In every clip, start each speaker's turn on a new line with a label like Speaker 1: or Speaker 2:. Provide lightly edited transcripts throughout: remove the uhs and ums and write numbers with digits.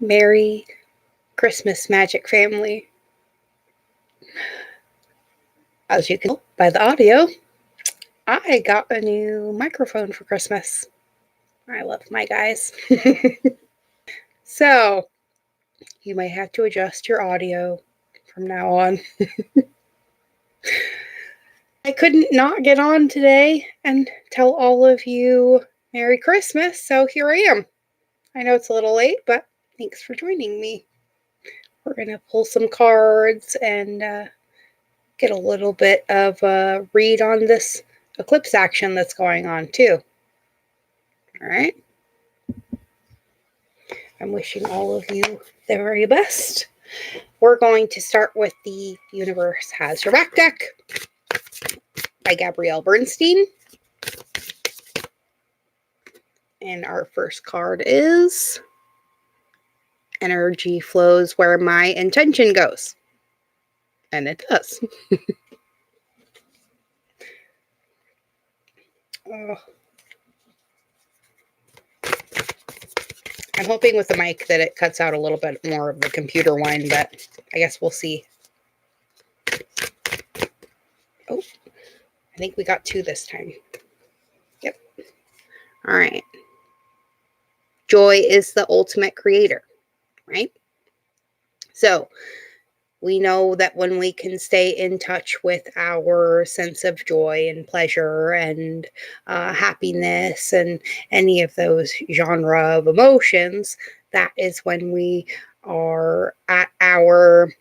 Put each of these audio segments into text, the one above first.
Speaker 1: Merry Christmas, Magic Family. As you can tell by the audio, I got a new microphone for Christmas. I love my guys. So, you may have to adjust your audio from now on. I couldn't not get on today and tell all of you Merry Christmas, so here I am. I know it's a little late, but thanks for joining me. We're going to pull some cards and get a little bit of a read on this eclipse action that's going on too. All right. I'm wishing all of you the very best. We're going to start with the Universe Has Your Back deck by Gabrielle Bernstein. And our first card is Energy Flows Where My Intention Goes. And it does. Oh. I'm hoping with the mic that it cuts out a little bit more of the computer whine, but I guess we'll see. Oh, I think we got 2 this time. Yep. All right. Joy is the ultimate creator, right? So we know that when we can stay in touch with our sense of joy and pleasure and happiness and any of those genre of emotions, that is when we are at our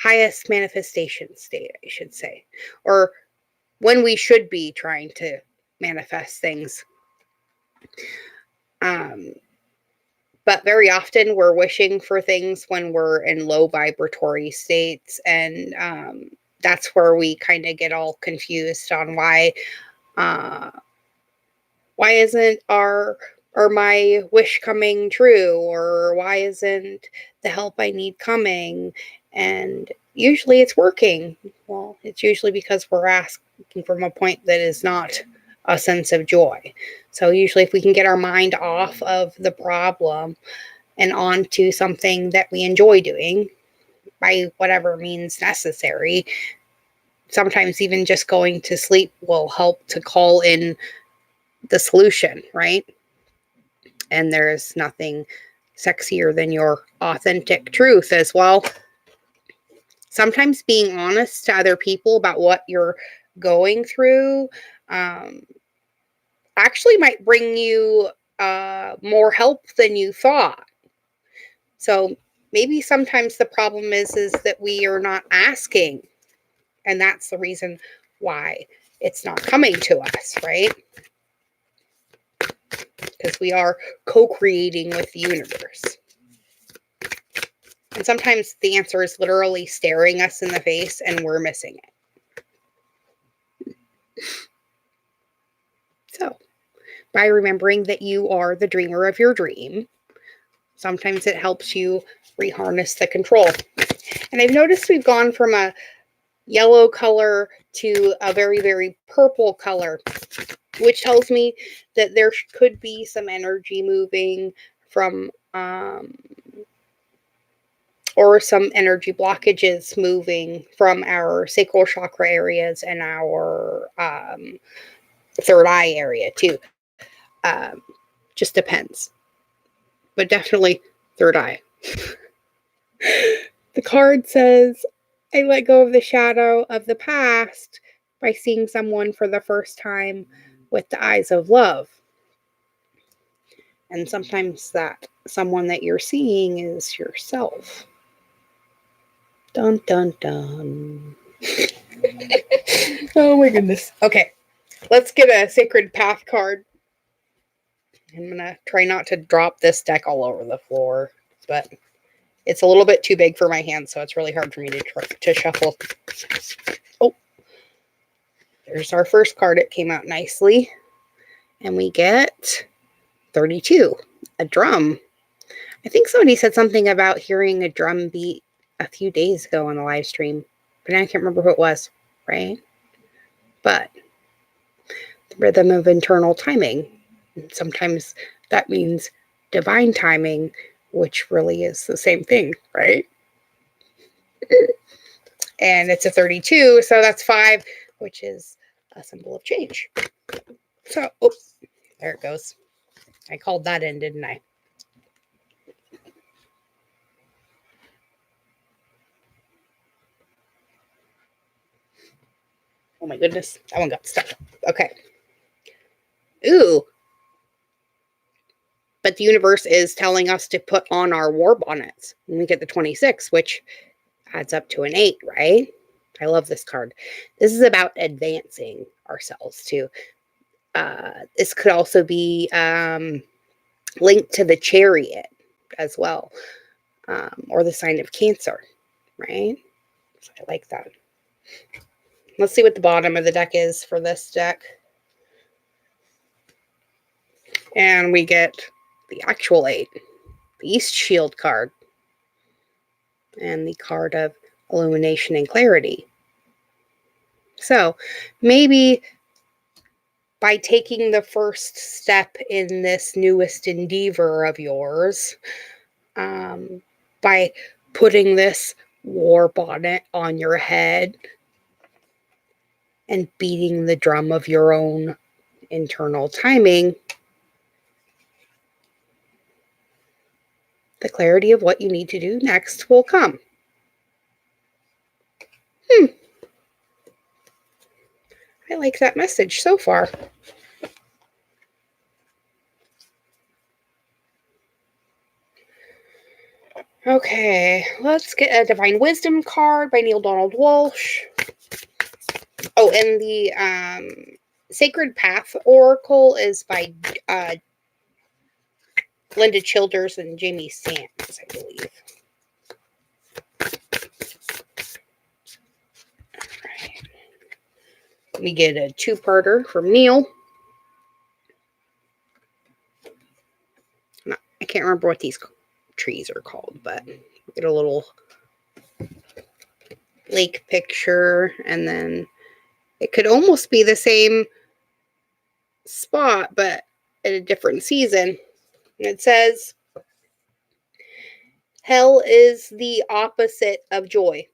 Speaker 1: highest manifestation state, I should say, or when we should be trying to manifest things. But very often we're wishing for things when we're in low vibratory states, and that's where we kind of get all confused on why isn't my wish coming true, or why isn't the help I need coming? And usually it's working. Well, it's usually because we're asking from a point that is not a sense of joy. So usually if we can get our mind off of the problem and onto something that we enjoy doing by whatever means necessary, sometimes even just going to sleep will help to call in the solution, right? And there's nothing sexier than your authentic truth as well. Sometimes being honest to other people about what you're going through actually might bring you more help than you thought. So maybe sometimes the problem is that we are not asking, and that's the reason why it's not coming to us, right? Because we are co-creating with the universe. And sometimes the answer is literally staring us in the face and we're missing it. So, by remembering that you are the dreamer of your dream, sometimes it helps you reharness the control. And I've noticed we've gone from a yellow color to a very, very purple color, which tells me that there could be some energy moving from or some energy blockages moving from our sacral chakra areas and our third eye area too. Just depends. But definitely third eye. The card says, I let go of the shadow of the past by seeing someone for the first time with the eyes of love. And sometimes that someone that you're seeing is yourself. Dun, dun, dun. Oh my goodness. Okay, let's get a Sacred Path card. I'm going to try not to drop this deck all over the floor, but it's a little bit too big for my hand, so it's really hard for me to shuffle. Oh, there's our first card. It came out nicely. And we get 32, a drum. I think somebody said something about hearing a drum beat a few days ago on the live stream, but I can't remember who it was, right? But the rhythm of internal timing. Sometimes that means divine timing, which really is the same thing, right? And it's a 32, so that's 5, which is a symbol of change. So, oops, there it goes. I called that in, didn't I? Oh my goodness, that one got stuck. Okay. Ooh. But the universe is telling us to put on our war bonnets when we get the 26, which adds up to an 8, right? I love this card. This is about advancing ourselves too. This could also be linked to the chariot as well, or the sign of Cancer, right? So I like that. Let's see what the bottom of the deck is for this deck. And we get the actual 8, the East Shield card, and the card of illumination and clarity. So maybe by taking the first step in this newest endeavor of yours, by putting this war bonnet on your head and beating the drum of your own internal timing, the clarity of what you need to do next will come. I like that message so far. Okay, let's get a Divine Wisdom card by Neil Donald Walsh. Oh, and the Sacred Path Oracle is by Linda Childers and Jamie Sands, I believe. Right. We get a 2-parter from Neil. I can't remember what these trees are called, but we get a little lake picture, and then it could almost be the same spot, but at a different season. And it says, hell is the opposite of joy.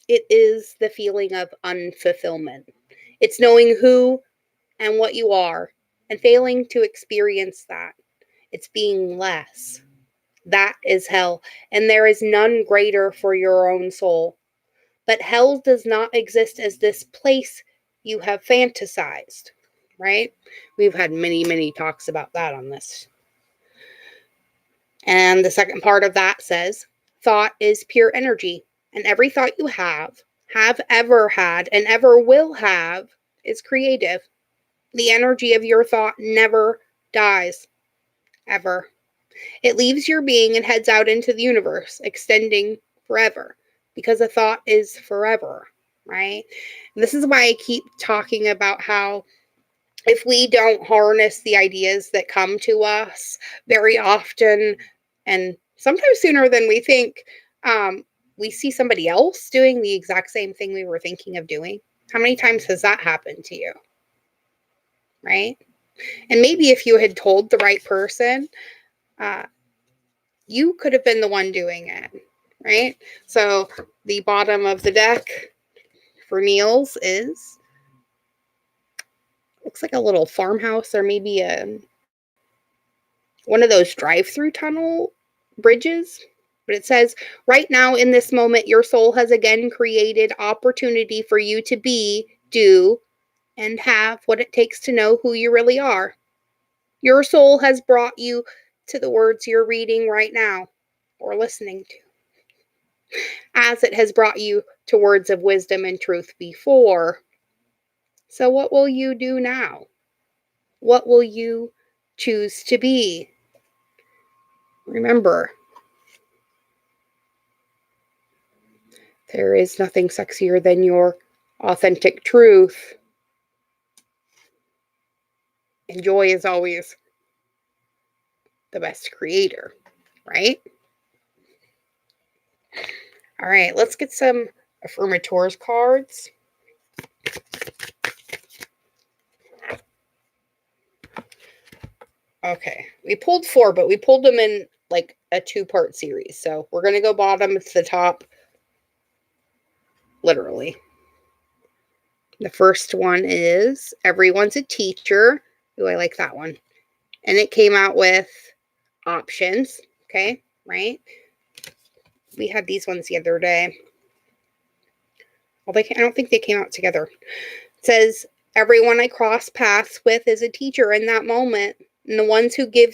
Speaker 1: It is the feeling of unfulfillment. It's knowing who and what you are and failing to experience that. It's being less. That is hell, and there is none greater for your own soul. But hell does not exist as this place you have fantasized, right? We've had many, many talks about that on this. And the second part of that says, thought is pure energy, and every thought you have ever had, and ever will have is creative. The energy of your thought never dies, ever. It leaves your being and heads out into the universe, extending forever, because a thought is forever, right? This is why I keep talking about how if we don't harness the ideas that come to us very often, and sometimes sooner than we think, we see somebody else doing the exact same thing we were thinking of doing. How many times has that happened to you? Right? And maybe if you had told the right person, you could have been the one doing it, right? So the bottom of the deck for Neil's is, looks like a little farmhouse, or maybe one of those drive-through tunnel bridges. But it says, right now in this moment, your soul has again created opportunity for you to be, do, and have what it takes to know who you really are. Your soul has brought you to the words you're reading right now or listening to, as it has brought you to words of wisdom and truth before. So what will you do now? What will you choose to be? Remember, there is nothing sexier than your authentic truth. And joy is always the best creator, right? All right, let's get some affirmators cards. Okay. We pulled 4, but we pulled them in like a 2-part series. So we're going to go bottom to the top, literally. The first one is Everyone's a Teacher. Ooh, I like that one. And it came out with options. Okay, right? We had these ones the other day. Well, I don't think they came out together. It says, everyone I cross paths with is a teacher in that moment. And the ones who give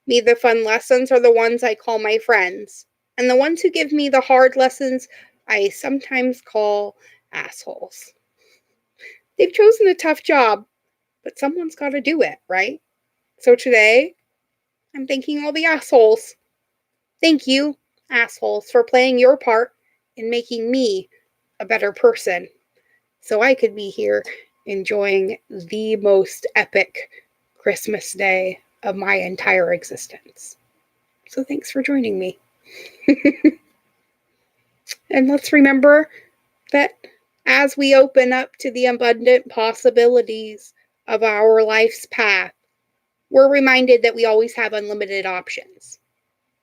Speaker 1: me the fun lessons are the ones I call my friends. And the ones who give me the hard lessons, I sometimes call assholes. They've chosen a tough job, but someone's got to do it, right? So today, I'm thanking all the assholes. Thank you, assholes, for playing your part in making me a better person so I could be here enjoying the most epic Christmas day of my entire existence. So thanks for joining me. And let's remember that as we open up to the abundant possibilities of our life's path, we're reminded that we always have unlimited options.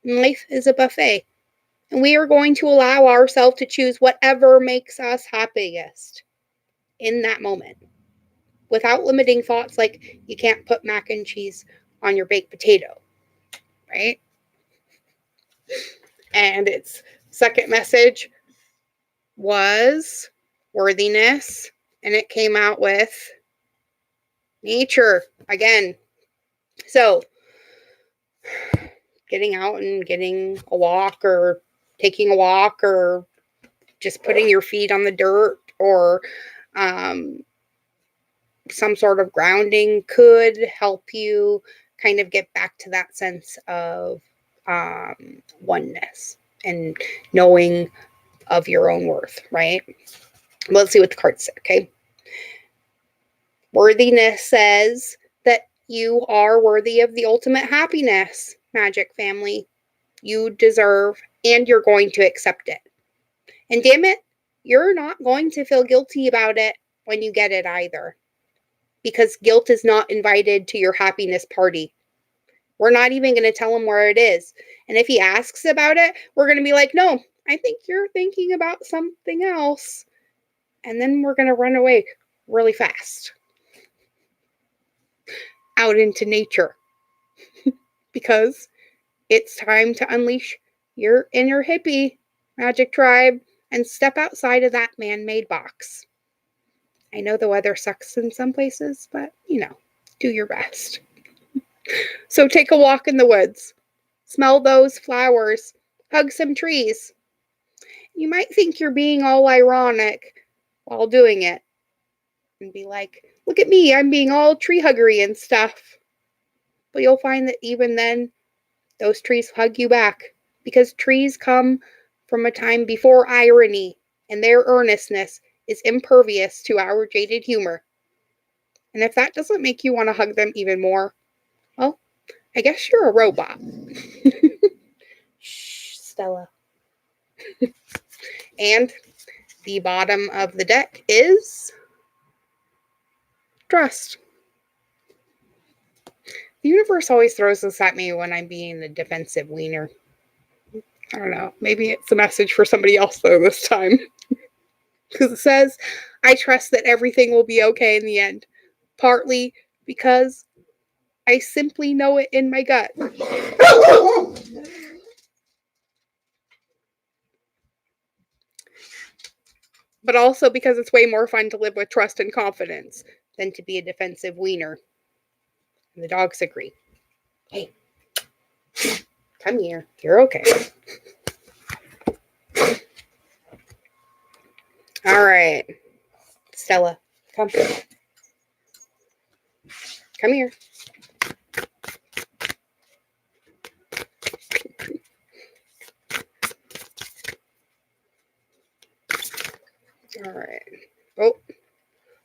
Speaker 1: Life is a buffet, and we are going to allow ourselves to choose whatever makes us happiest in that moment, without limiting thoughts like you can't put mac and cheese on your baked potato, right? And its second message was worthiness, and it came out with nature again. So, getting out and getting a walk, or taking a walk, or just putting your feet on the dirt, or some sort of grounding could help you kind of get back to that sense of oneness and knowing of your own worth, right? Well, let's see what the cards say, okay? Worthiness says that you are worthy of the ultimate happiness, Magic Family. You deserve, and you're going to accept it. And damn it, you're not going to feel guilty about it when you get it either. Because guilt is not invited to your happiness party. We're not even going to tell him where it is. And if he asks about it, we're going to be like, no, I think you're thinking about something else. And then we're going to run away really fast out into nature because it's time to unleash your inner hippie, Magic Tribe, and step outside of that man-made box. I know the weather sucks in some places, but, do your best. So take a walk in the woods. Smell those flowers. Hug some trees. You might think you're being all ironic while doing it and be like, look at me, I'm being all tree huggery and stuff. But you'll find that even then, those trees hug you back because trees come from a time before irony, and their earnestness is impervious to our jaded humor. And if that doesn't make you want to hug them even more, well, I guess you're a robot. Shh, Stella. And the bottom of the deck is trust. The universe always throws this at me when I'm being the defensive wiener. I don't know. Maybe it's a message for somebody else, though, this time. Because it says, I trust that everything will be okay in the end. Partly because I simply know it in my gut. But also because it's way more fun to live with trust and confidence than to be a defensive wiener. And the dogs agree. Hey, come here. You're okay. All right. Stella, come. Come here. All right. Oh,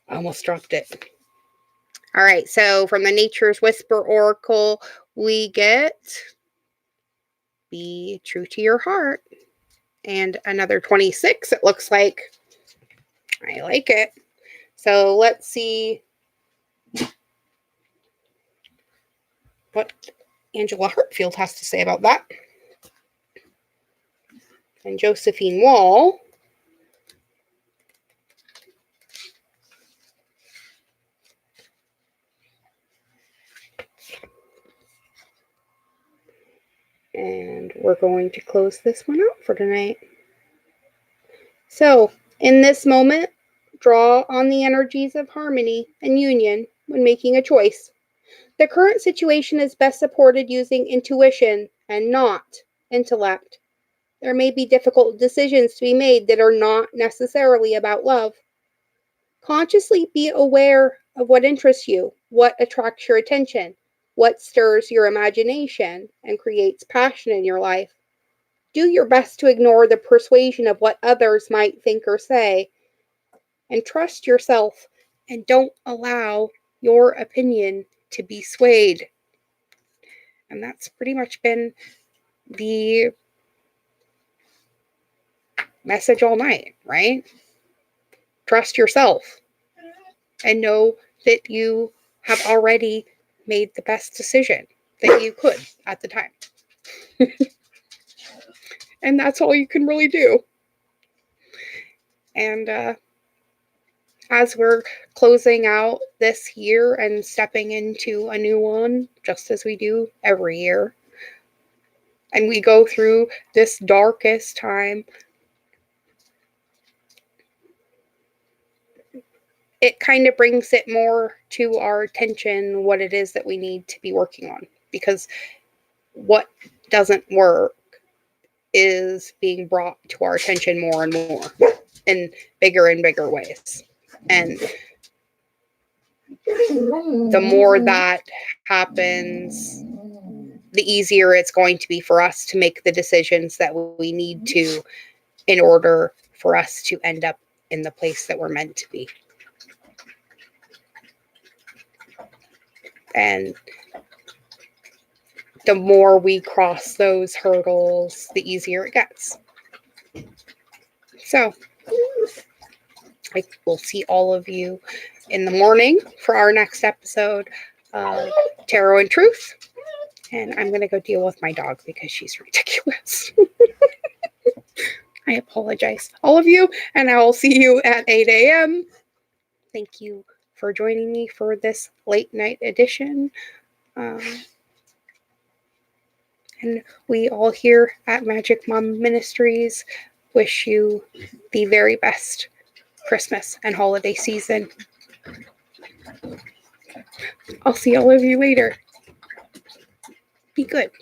Speaker 1: I almost dropped it. All right. So from the Nature's Whisper Oracle, we get be true to your heart. And another 26, it looks like. I like it. So let's see what Angela Hartfield has to say about that. And Josephine Wall and we're going to close this one out for tonight. So, in this moment, draw on the energies of harmony and union when making a choice. The current situation is best supported using intuition and not intellect. There may be difficult decisions to be made that are not necessarily about love. Consciously be aware of what interests you, what attracts your attention, what stirs your imagination and creates passion in your life. Do your best to ignore the persuasion of what others might think or say, and trust yourself and don't allow your opinion to be swayed. And that's pretty much been the message all night, right? Trust yourself and know that you have already made the best decision that you could at the time. And that's all you can really do. And as we're closing out this year and stepping into a new one, just as we do every year, and we go through this darkest time, it kind of brings it more to our attention what it is that we need to be working on. Because what doesn't work is being brought to our attention more and more in bigger and bigger ways. And the more that happens, the easier it's going to be for us to make the decisions that we need to in order for us to end up in the place that we're meant to be. And the more we cross those hurdles, the easier it gets. So, I will see all of you in the morning for our next episode of Tarot and Truth. And I'm going to go deal with my dog because she's ridiculous. I apologize, all of you, and I will see you at 8 a.m. Thank you for joining me for this late night edition. And we all here at Magic Mom Ministries wish you the very best Christmas and holiday season. I'll see all of you later. Be good.